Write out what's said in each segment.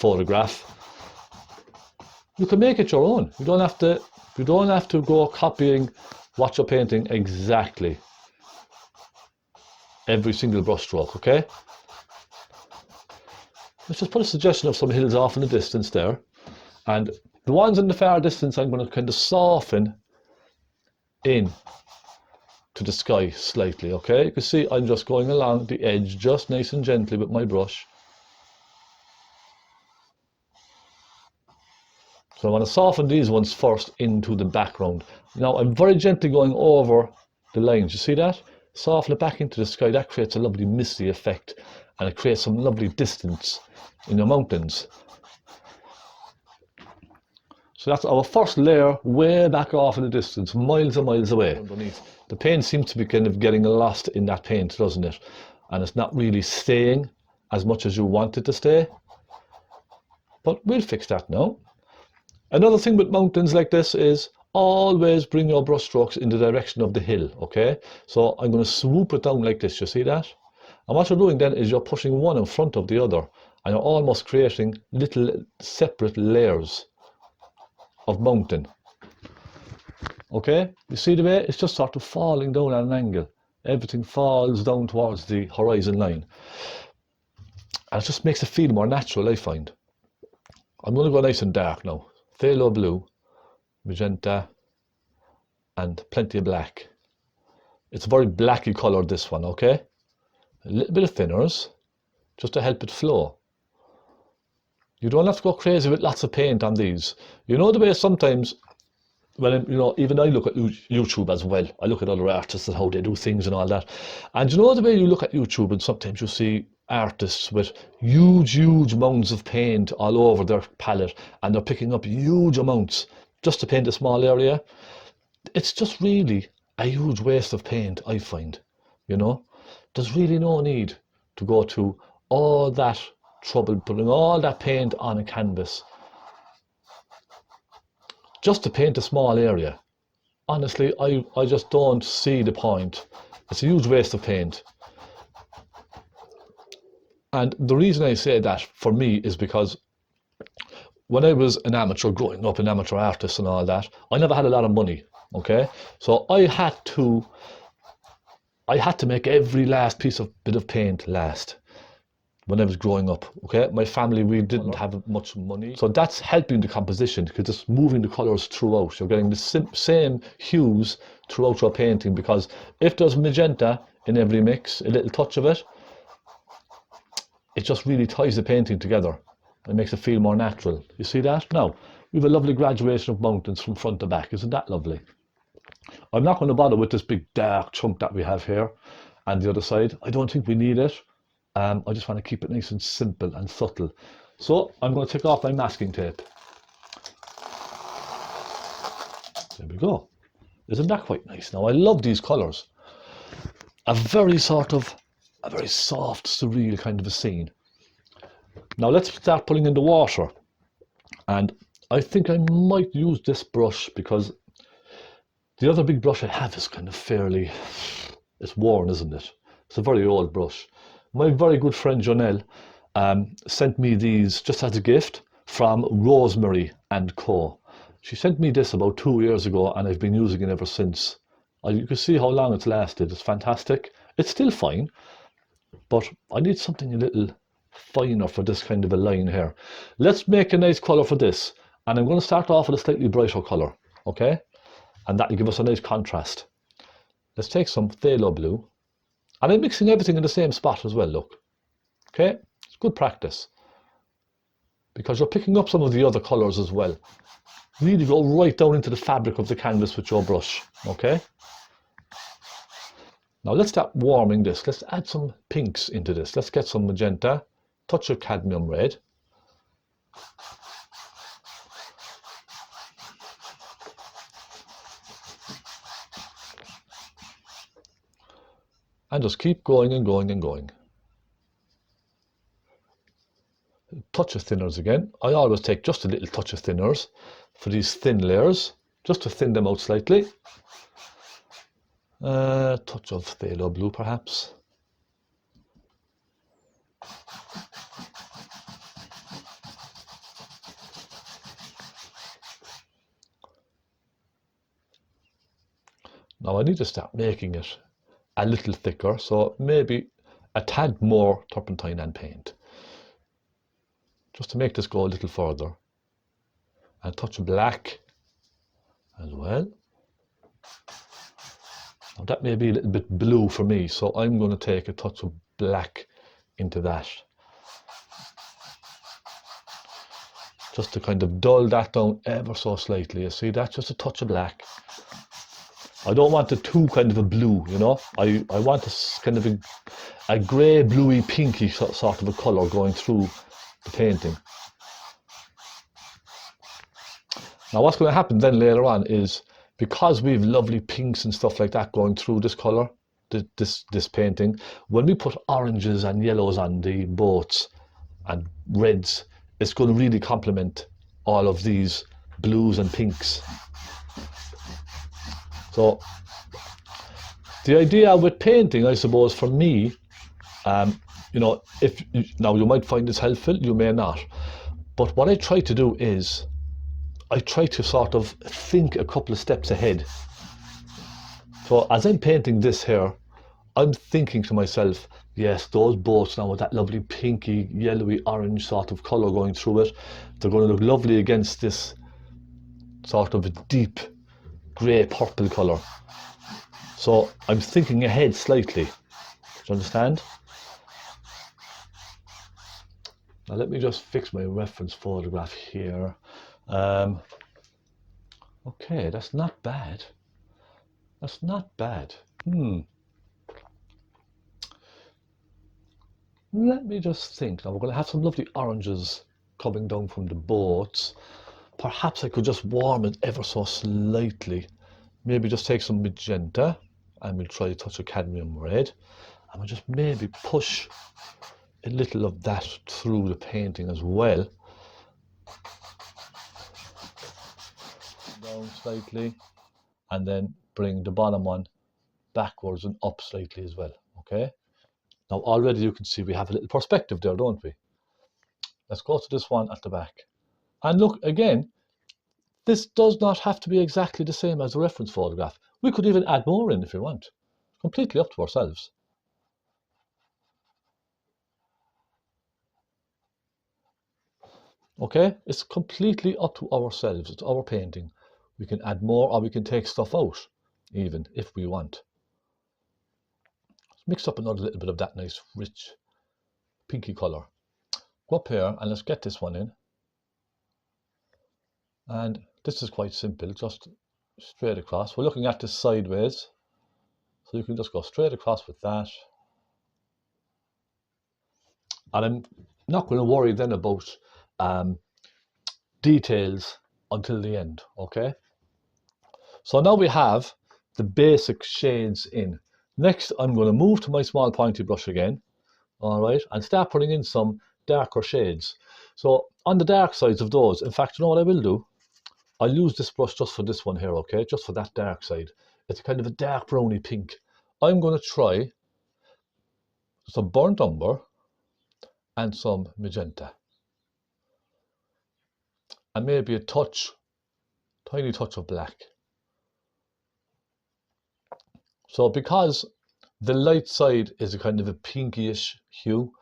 photograph. You can make it your own. You don't have to go copying what you're painting exactly every single brush stroke, okay? Let's just put a suggestion of some hills off in the distance there. And the ones in the far distance, I'm going to kind of soften in to the sky slightly, okay? You can see I'm just going along the edge, just nice and gently with my brush. So I want to soften these ones first into the background. Now I'm very gently going over the lines, you see that? Soften it back into the sky, that creates a lovely misty effect and it creates some lovely distance in the mountains. So that's our first layer way back off in the distance, miles and miles away. Underneath. The paint seems to be kind of getting lost in that paint, doesn't it? And it's not really staying as much as you want it to stay. But we'll fix that now. Another thing with mountains like this is always bring your brush strokes in the direction of the hill, okay? So I'm going to swoop it down like this, you see that? And what you're doing then is you're pushing one in front of the other and you're almost creating little separate layers of mountain. Okay, you see the way it's just sort of falling down at an angle. Everything falls down towards the horizon line. And it just makes it feel more natural, I find. I'm going to go nice and dark now. Phaylo blue, magenta, and plenty of black. It's a very blacky colour, this one, okay? A little bit of thinners, just to help it flow. You don't have to go crazy with lots of paint on these. You know the way sometimes, when even I look at YouTube as well. I look at other artists and how they do things and all that. And you know the way you look at YouTube and sometimes you see artists with huge mounds of paint all over their palette and they're picking up huge amounts just to paint a small area. It's just really a huge waste of paint, I find. You know, there's really no need to go to all that trouble putting all that paint on a canvas just to paint a small area. Honestly, I just don't see the point. It's a huge waste of paint. And the reason I say that for me is because when I was an amateur, growing up, an amateur artist and all that, I never had a lot of money, okay? So I had to make every last bit of paint last when I was growing up, okay? My family, we didn't have much money. So that's helping the composition because it's moving the colours throughout. You're getting the same hues throughout your painting because if there's magenta in every mix, a little touch of it, it just really ties the painting together. It makes it feel more natural. You see that? Now, we have a lovely graduation of mountains from front to back. Isn't that lovely? I'm not going to bother with this big dark chunk that we have here and the other side. I don't think we need it. I just want to keep it nice and simple and subtle. So I'm going to take off my masking tape. There we go. Isn't that quite nice? Now, I love these colours. A very soft, surreal kind of a scene. Now let's start putting in the water. And I think I might use this brush because the other big brush I have is kind of it's worn, isn't it? It's a very old brush. My very good friend Jonelle sent me these just as a gift from Rosemary & Co. She sent me this about 2 years ago and I've been using it ever since. You can see how long it's lasted. It's fantastic. It's still fine, but I need something a little finer for this kind of a line here. Let's make a nice colour for this. And I'm going to start off with a slightly brighter colour, okay? And that will give us a nice contrast. Let's take some phthalo blue. And I'm mixing everything in the same spot as well, look. Okay? It's good practice. Because you're picking up some of the other colours as well. Really go right down into the fabric of the canvas with your brush, okay? Now let's start warming this. Let's add some pinks into this. Let's get some magenta, touch of cadmium red. And just keep going and going and going. Touch of thinners again. I always take just a little touch of thinners for these thin layers, just to thin them out slightly. Touch of phthalo blue perhaps. Now I need to start making it a little thicker, so maybe a tad more turpentine and paint, just to make this go a little further. And a touch of black as well. Now that may be a little bit blue for me, so I'm going to take a touch of black into that, just to kind of dull that down ever so slightly. You see that? Just a touch of black. I don't want it too kind of a blue, you know. I want a kind of a grey, bluey, pinky sort of a colour going through the painting. Now what's going to happen then later on is, because we've lovely pinks and stuff like that going through this colour, this painting, when we put oranges and yellows on the boats and reds, it's going to really complement all of these blues and pinks. So the idea with painting, I suppose, for me, you know, now you might find this helpful, you may not, but what I try to do is I try to sort of think a couple of steps ahead. So as I'm painting this here, I'm thinking to myself, yes, those boats now with that lovely pinky, yellowy, orange sort of colour going through it, they're going to look lovely against this sort of deep grey purple colour. So I'm thinking ahead slightly. Do you understand? Now let me just fix my reference photograph here. Okay, that's not bad. That's not bad. Let me just think. Now we're going to have some lovely oranges coming down from the boats. Perhaps I could just warm it ever so slightly. Maybe just take some magenta and we'll try a touch of cadmium red. And we'll just maybe push a little of that through the painting as well. Down slightly, and then bring the bottom one backwards and up slightly as well. Okay, now already you can see we have a little perspective there, don't we? Let's go to this one at the back, and look again, this does not have to be exactly the same as the reference photograph. We could even add more in if we want. Completely up to ourselves. Okay, it's completely up to ourselves. It's our painting. We can add more or we can take stuff out even if we want. Let's mix up another little bit of that nice rich pinky colour. Go up here and let's get this one in. And this is quite simple, just straight across. We're looking at this sideways, so you can just go straight across with that. And I'm not going to worry then about details until the end, okay? So now we have the basic shades in. Next, I'm going to move to my small pointy brush again, all right, and start putting in some darker shades. So on the dark sides of those, in fact, you know what I will do? I'll use this brush just for this one here, okay, just for that dark side. It's kind of a dark browny pink. I'm going to try some burnt umber and some magenta. And maybe a touch, tiny touch of black. So because the light side is a kind of a pinkyish hue,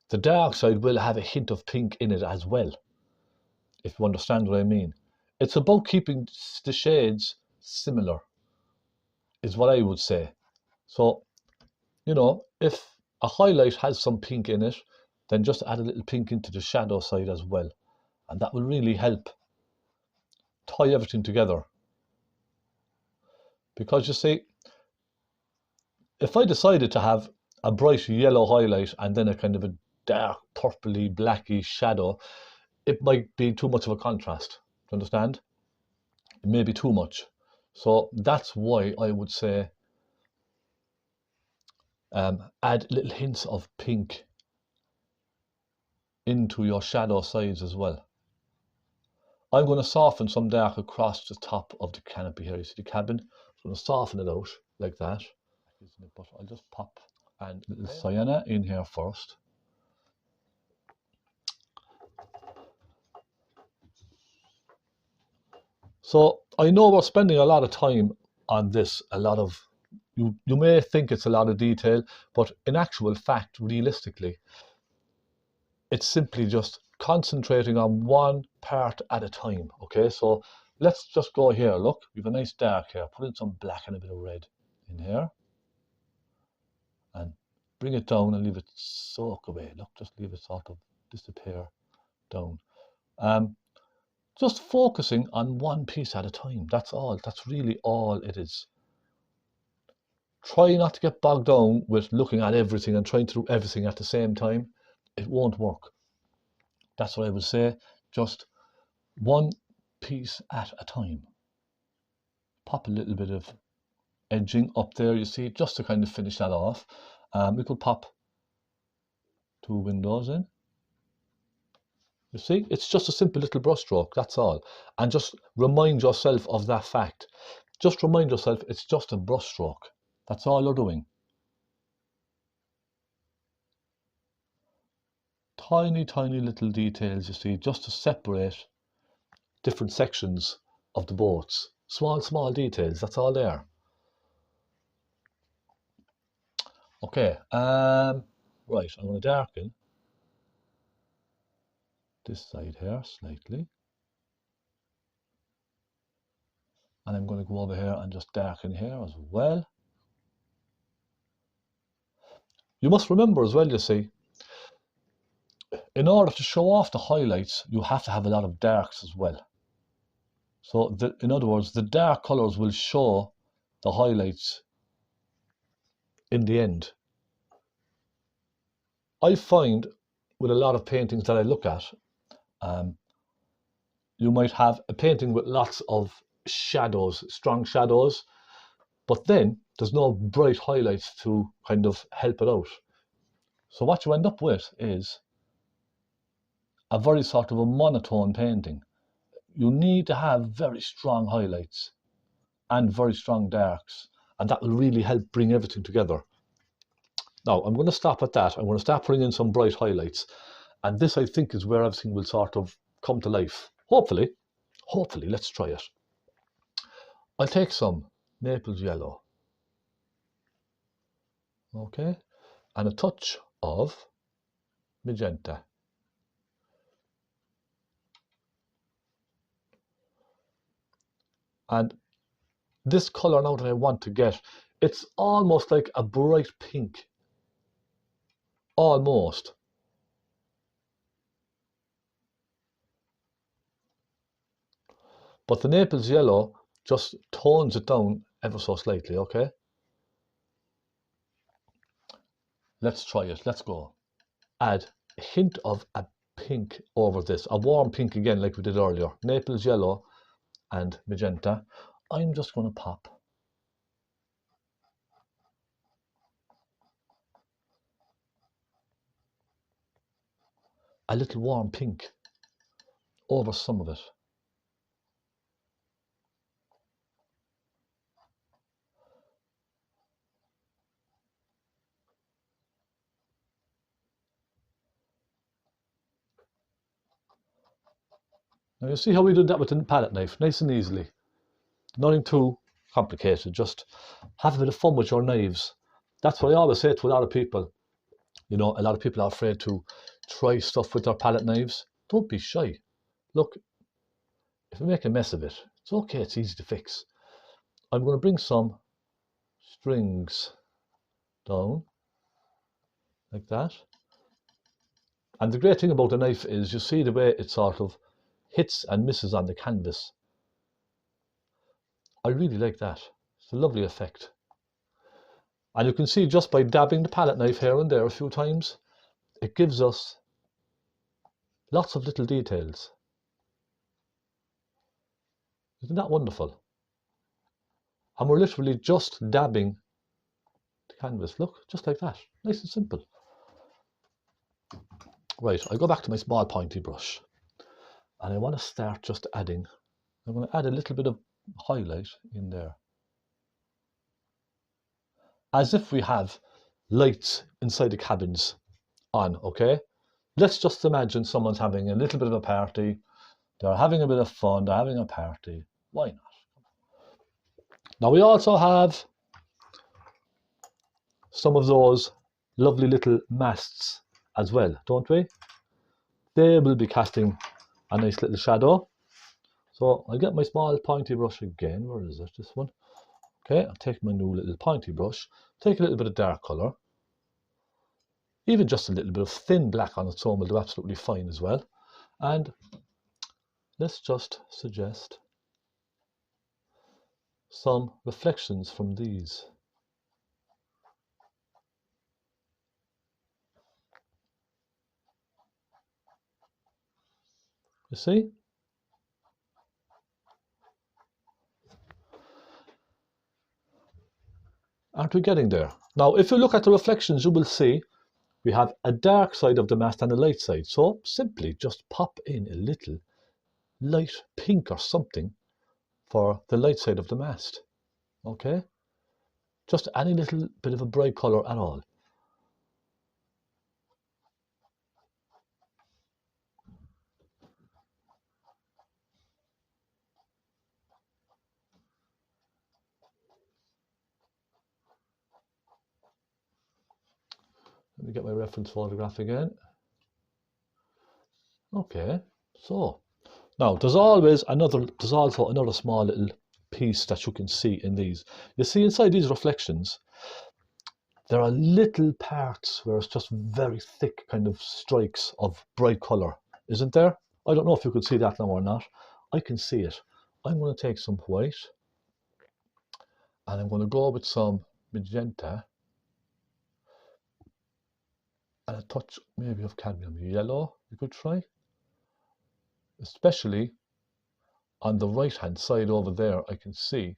the dark side will have a hint of pink in it as well, if you understand what I mean. It's about keeping the shades similar, is what I would say. So, you know, if a highlight has some pink in it, then just add a little pink into the shadow side as well. And that will really help tie everything together. Because you see, if I decided to have a bright yellow highlight and then a kind of a dark purpley blacky shadow, it might be too much of a contrast. Do you understand? It may be too much. So that's why I would say add little hints of pink into your shadow sides as well. I'm going to soften some dark across the top of the canopy here. You see the cabin? I'm going to soften it out like that. But I'll just pop a little sienna in here first. So I know we're spending a lot of time on this a lot of, you may think it's a lot of detail, but in actual fact, realistically, it's simply just concentrating on one part at a time. Okay, so let's just go here. Look, we have a nice dark here. Put in some black and a bit of red in here, and bring it down and leave it soak away. Look, just leave it sort of disappear down. Just focusing on one piece at a time. That's all. That's really all it is. Try not to get bogged down with looking at everything and trying to do everything at the same time. It won't work. That's what I would say. Just one piece at a time. Pop a little bit of edging up there, you see, just to kind of finish that off. We could pop 2 windows in. You see, it's just a simple little brush stroke, that's all. And just remind yourself of that fact. Just remind yourself it's just a brush stroke. That's all you're doing. Tiny, tiny little details, you see, just to separate different sections of the boats. Small, small details, that's all there. Okay, right, I'm going to darken this side here slightly. And I'm going to go over here and just darken here as well. You must remember as well, you see, in order to show off the highlights, you have to have a lot of darks as well. So, in other words, the dark colours will show the highlights in the end. I find with a lot of paintings that I look at, you might have a painting with lots of shadows, strong shadows, but then there's no bright highlights to kind of help it out. So what you end up with is a very sort of a monotone painting. You need to have very strong highlights and very strong darks, and that will really help bring everything together. Now, I'm going to stop at that. I'm going to start putting in some bright highlights, and this, I think, is where everything will sort of come to life. Hopefully, let's try it. I'll take some Naples yellow, okay, and a touch of magenta. And this color now that I want to get, it's almost like a bright pink. Almost. But the Naples yellow just tones it down ever so slightly, okay? Let's try it. Let's go. Add a hint of a pink over this. A warm pink again, like we did earlier. Naples yellow and magenta. I'm just going to pop a little warm pink over some of it. Now you see how we did that with the palette knife, nice and easily. Nothing too complicated, just have a bit of fun with your knives. That's what I always say to a lot of people. You know, a lot of people are afraid to try stuff with their palette knives. Don't be shy. Look, if you make a mess of it, it's okay, it's easy to fix. I'm going to bring some strings down, like that. And the great thing about the knife is you see the way it sort of hits and misses on the canvas. I really like that. It's a lovely effect. And you can see just by dabbing the palette knife here and there a few times, it gives us lots of little details. Isn't that wonderful? And we're literally just dabbing the canvas. Look, just like that. Nice and simple. Right, I go back to my small pointy brush. And I want to start just adding, I'm going to add a little bit of highlight in there. As if we have lights inside the cabins on, okay? Let's just imagine someone's having a little bit of a party. They're having a bit of fun. They're having a party. Why not? Now we also have some of those lovely little masts as well, don't we? They will be casting a nice little shadow. So I'll get my small pointy brush again. Where is it? This one. Okay, I'll take my new little pointy brush, take a little bit of dark colour. Even just a little bit of thin black on its own will do absolutely fine as well. And let's just suggest some reflections from these. You see? Aren't we getting there? Now, if you look at the reflections, you will see we have a dark side of the mast and a light side. So simply just pop in a little light pink or something for the light side of the mast. Okay? Just any little bit of a bright colour at all. Let me get my reference photograph again. Okay, so now there's also another small little piece that you can see in these. You see inside these reflections, there are little parts where it's just very thick kind of strikes of bright colour, isn't there? I don't know if you could see that now or not. I can see it. I'm going to take some white and I'm going to go with some magenta and a touch maybe of cadmium yellow. You could try, especially on the right hand side over there. I can see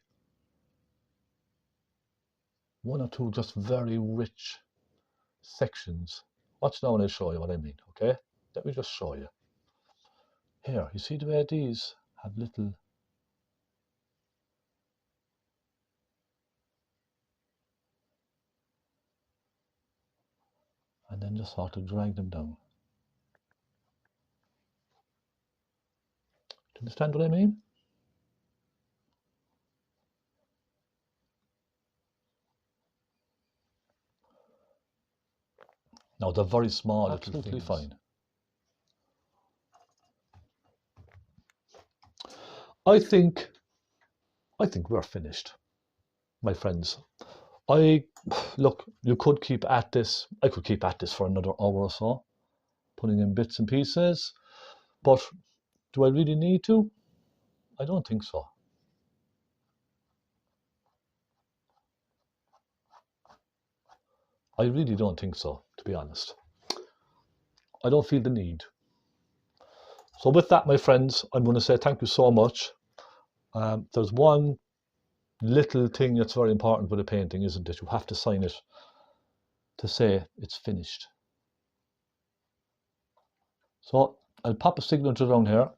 one or two just very rich sections. Watch now and I'll show you what I mean, okay? Let me just show you. Here, you see the way these have little and then just sort of drag them down. Do you understand what I mean? Now they're very small, absolutely fine. I think we're finished, my friends. Look, you could keep at this. I could keep at this for another hour or so, putting in bits and pieces. But do I really need to? I don't think so. I really don't think so, to be honest. I don't feel the need. So with that, my friends, I'm going to say thank you so much. There's one little thing that's very important with a painting, isn't it? You have to sign it to say it's finished. So I'll pop a signature down here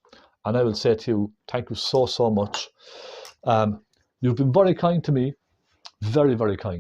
and I will say to you, thank you so much. You've been very kind to me, very, very kind.